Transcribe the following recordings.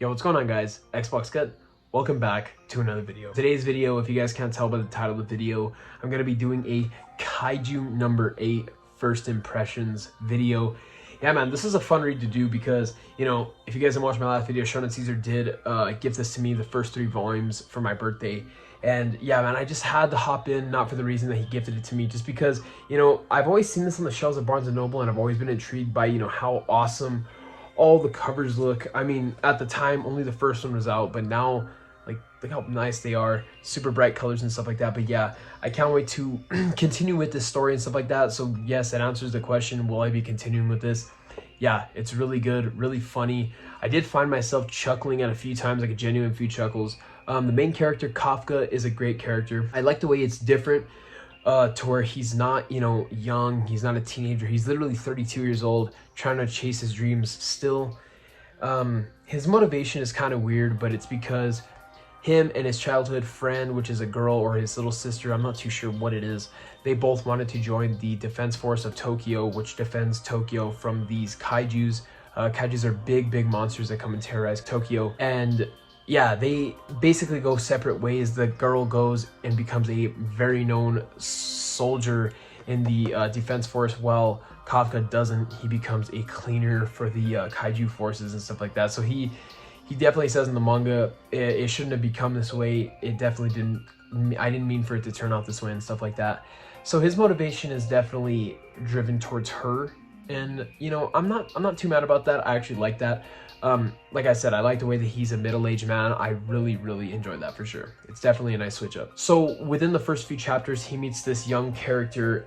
Yo, what's going on, guys? Xbox Gut. Welcome back to another video. Today's video, if you guys can't tell by the title of the video, I'm going to be doing a Kaiju number 8 first impressions video. Yeah, man, this is a fun read to do because, you know, if you guys have watched my last video, Sean and Caesar did gift this to me, the first 3 volumes for my birthday. And yeah, man, I just had to hop in, not for the reason that he gifted it to me, just because, you know, I've always seen this on the shelves of Barnes & Noble, and I've always been intrigued by, you know, how awesome all the covers look. I mean, at the time, only the first one was out, but now, like, look how nice they are. Super bright colors and stuff like that. But yeah, I can't wait to continue with this story and stuff like that. So yes, that answers the question, will I be continuing with this? Yeah, it's really good, really funny. I did find myself chuckling at a few times, like a genuine few chuckles. The main character, Kafka, is a great character. I like the way it's different to where he's not, you know, young. He's not a teenager. He's literally 32 years old, trying to chase his dreams still. His motivation is kind of weird, but it's because him and his childhood friend, which is a girl, or his little sister, I'm not too sure what it is, they both wanted to join the defense force of Tokyo, which defends Tokyo from these kaijus. Kaijus are big monsters that come and terrorize Tokyo. And yeah, they basically go separate ways. The girl goes and becomes a very known soldier in the defense force, while Kafka doesn't. He becomes a cleaner for the kaiju forces and stuff like that. So he definitely says in the manga, it shouldn't have become this way. It definitely didn't. I didn't mean for it to turn out this way and stuff like that. So his motivation is definitely driven towards her, and you know, I'm not too mad about that. I actually like that. Like I said, I like the way that he's a middle-aged man. I really enjoyed that for sure. It's definitely a nice switch up. So within the first few chapters, he meets this young character,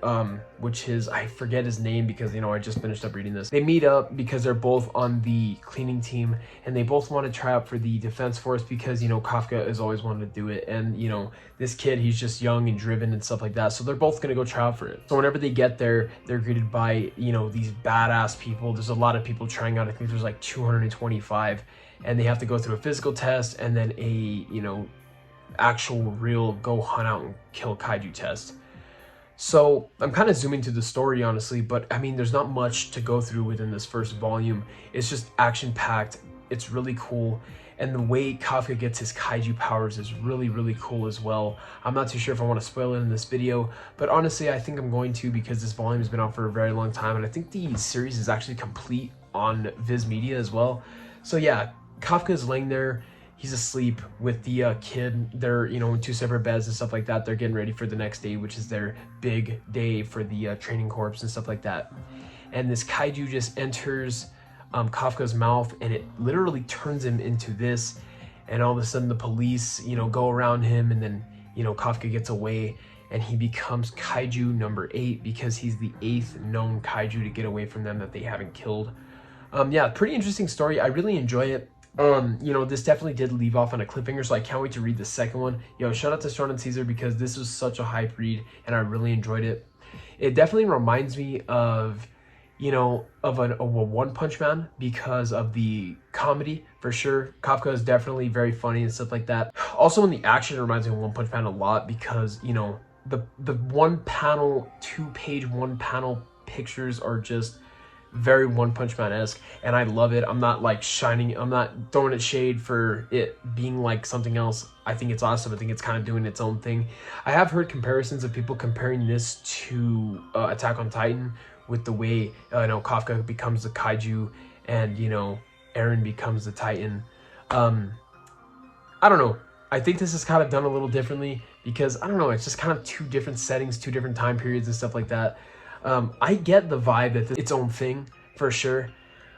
which is, I forget his name because, you know, I just finished up reading this. They meet up because they're both on the cleaning team, and they both want to try out for the defense force because, you know, Kafka has always wanted to do it. And, you know, this kid, he's just young and driven and stuff like that. So they're both going to go try out for it. So whenever they get there, they're greeted by, you know, these badass people. There's a lot of people trying out. I think there's like 225, and they have to go through a physical test and then a, you know, actual real go hunt out and kill kaiju test. So I'm kind of zooming to the story, honestly, but I mean, there's not much to go through within this first volume. It's just action packed. It's really cool. And the way Kafka gets his kaiju powers is really cool as well. I'm not too sure if I want to spoil it in this video, but honestly, I think I'm going to, because this volume has been out for a very long time, and I think the series is actually complete on Viz Media as well. So yeah, Kafka is laying there. He's asleep with the kid. They're, you know, in 2 separate beds and stuff like that. They're getting ready for the next day, which is their big day for the training corps and stuff like that. And this kaiju just enters Kafka's mouth, and it literally turns him into this. And all of a sudden the police, you know, go around him, and then, you know, Kafka gets away, and he becomes Kaiju number 8 because he's the 8th known kaiju to get away from them that they haven't killed. Yeah, pretty interesting story. I really enjoy it. You know, this definitely did leave off on a cliffhanger, so I can't wait to read the second one. Yo, shout out to Sean and Caesar, because this was such a hype read and I really enjoyed it. It definitely reminds me of, you know, of a One Punch Man because of the comedy, for sure. Kafka is definitely very funny and stuff like that. Also, in the action, it reminds me of One Punch Man a lot because, you know, the 2-page one panel pictures are just very One Punch Man-esque, and I love it. I'm not like I'm not throwing it shade for it being like something else. I think it's awesome. I think it's kind of doing its own thing. I have heard comparisons of people comparing this to Attack on Titan, with the way, you know, Kafka becomes the kaiju and, you know, Eren becomes the Titan. I don't know. I think this is kind of done a little differently because, I don't know, it's just kind of 2 different settings, 2 different time periods and stuff like that. I get the vibe that it's its own thing, for sure.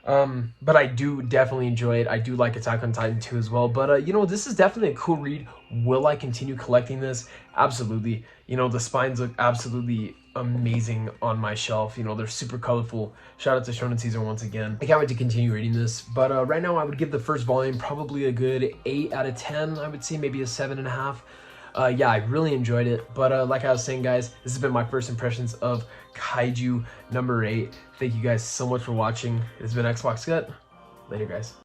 But I do definitely enjoy it. I do like Attack on Titan 2 as well. But, you know, this is definitely a cool read. Will I continue collecting this? Absolutely. You know, the spines look absolutely amazing on my shelf. You know, they're super colorful. Shout out to Sean and Caesar once again. I can't wait to continue reading this. But right now, I would give the first volume probably a good 8 out of 10. I would say maybe a 7.5. Yeah, I really enjoyed it. But like I was saying, guys, this has been my first impressions of Kaiju number 8. Thank you guys so much for watching. It's been Xbox Gut. Later, guys.